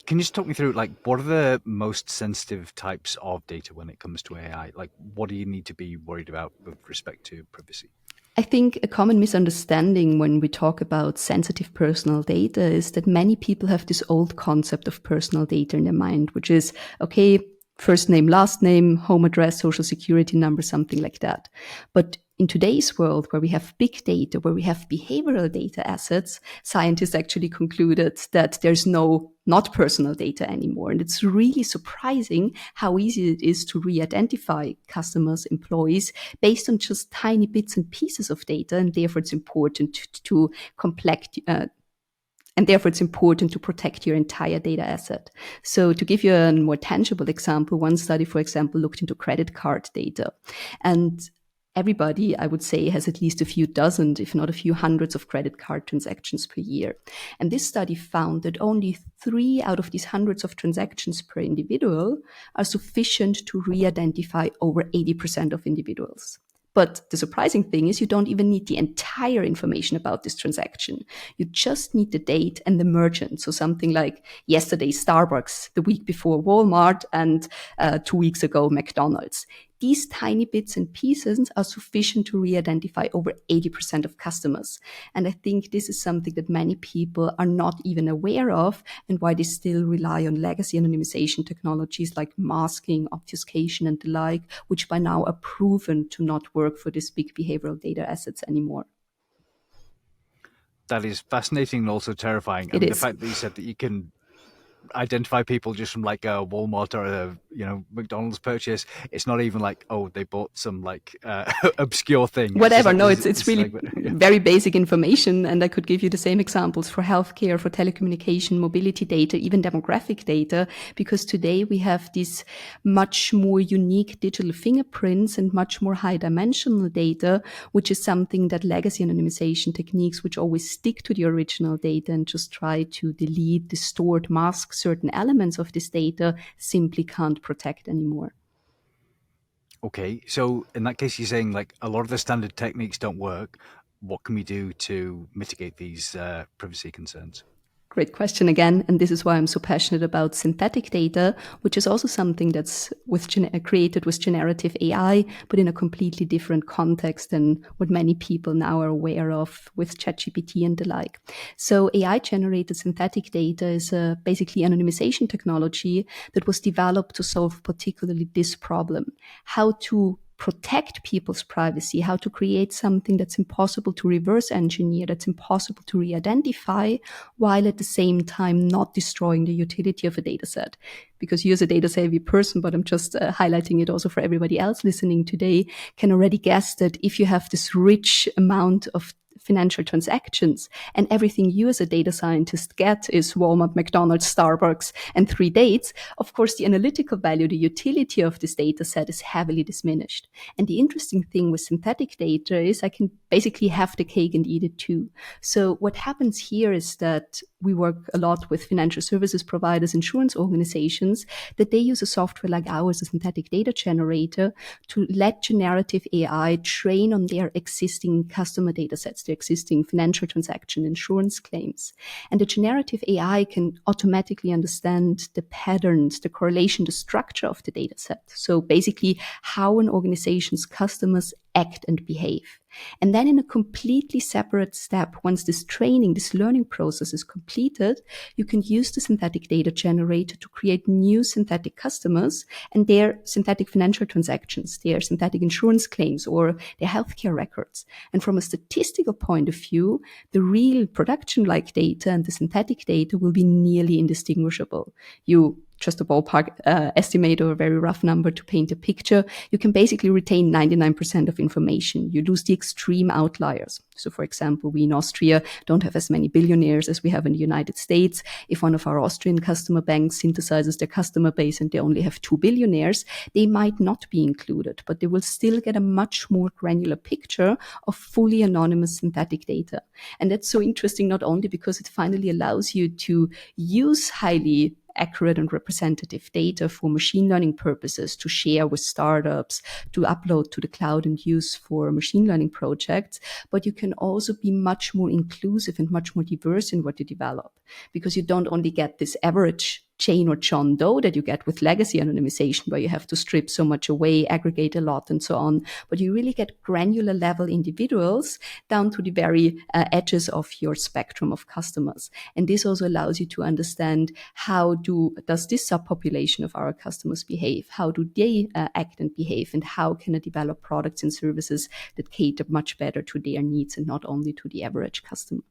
can you just talk me through, like, what are the most sensitive types of data when it comes to AI? Like, what do you need to be worried about with respect to privacy? I think a common misunderstanding when we talk about sensitive personal data is that many people have this old concept of personal data in their mind, which is, okay, first name, last name, home address, social security number, something like that. But in today's world, where we have big data, where we have behavioral data assets, scientists actually concluded that there's no not personal data anymore. And it's really surprising how easy it is to re-identify customers, employees, based on just tiny bits and pieces of data. And therefore, it's important to and therefore, it's important to protect your entire data asset. So to give you a more tangible example, one study, for example, looked into credit card data. And everybody, I would say, has at least a few dozen, if not a few hundreds of credit card transactions per year. And this study found that only 3 out of these hundreds of transactions per individual are sufficient to re-identify over 80% of individuals. But the surprising thing is you don't even need the entire information about this transaction. You just need the date and the merchant. So something like yesterday Starbucks, the week before Walmart, and 2 weeks ago McDonald's. These tiny bits and pieces are sufficient to re-identify over 80% of customers. And I think this is something that many people are not even aware of, and why they still rely on legacy anonymization technologies like masking, obfuscation, and the like, which by now are proven to not work for these big behavioral data assets anymore. That is fascinating and also terrifying. It The is. fact that you said that you can identify people just from like a Walmart or a McDonald's purchase. It's not even like, oh, they bought some like obscure thing. Whatever. Like, No, it's really like, yeah. very basic information. And I could give you the same examples for healthcare, for telecommunication, mobility data, even demographic data, because today we have these much more unique digital fingerprints and much more high dimensional data, which is something that legacy anonymization techniques, which always stick to the original data and just try to delete, distort, mask certain elements of this data, simply can't protect anymore. Okay, so in that case, you're saying like a lot of the standard techniques don't work. What can we do to mitigate these privacy concerns? Great question again. And this is why I'm so passionate about synthetic data, which is also something that's created with generative AI, but in a completely different context than what many people now are aware of with ChatGPT and the like. So AI generated synthetic data is basically anonymization technology that was developed to solve particularly this problem: how to protect people's privacy, how to create something that's impossible to reverse engineer, that's impossible to re-identify, while at the same time not destroying the utility of a data set. Because you're a data savvy person, but I'm just highlighting it also for everybody else listening today, can already guess that if you have this rich amount of financial transactions and everything you as a data scientist get is Walmart, McDonald's, Starbucks, and 3 dates, of course, the analytical value, the utility of this data set is heavily diminished. And the interesting thing with synthetic data is I can basically have the cake and eat it too. So what happens here is that we work a lot with financial services providers, insurance organizations, that they use a software like ours, a synthetic data generator, to let generative AI train on their existing customer data sets, their existing financial transaction insurance claims. And the generative AI can automatically understand the patterns, the correlation, the structure of the data set. So basically how an organization's customers act and behave. And then in a completely separate step, once this training, this learning process is completed, you can use the synthetic data generator to create new synthetic customers and their synthetic financial transactions, their synthetic insurance claims, or their healthcare records. And from a statistical point of view, the real production-like data and the synthetic data will be nearly indistinguishable. Just a ballpark estimate or a very rough number to paint a picture, you can basically retain 99% of information. You lose the extreme outliers. So, for example, we in Austria don't have as many billionaires as we have in the United States. If one of our Austrian customer banks synthesizes their customer base and they only have 2 billionaires, they might not be included, but they will still get a much more granular picture of fully anonymous synthetic data. And that's so interesting, not only because it finally allows you to use highly accurate and representative data for machine learning purposes to share with startups, to upload to the cloud and use for machine learning projects. But you can also be much more inclusive and much more diverse in what you develop, because you don't only get this average Jane or John Doe that you get with legacy anonymization, where you have to strip so much away, aggregate a lot, and so on. But you really get granular level individuals down to the very edges of your spectrum of customers. And this also allows you to understand how does this subpopulation of our customers behave? How do they act and behave? And how can I develop products and services that cater much better to their needs and not only to the average customer?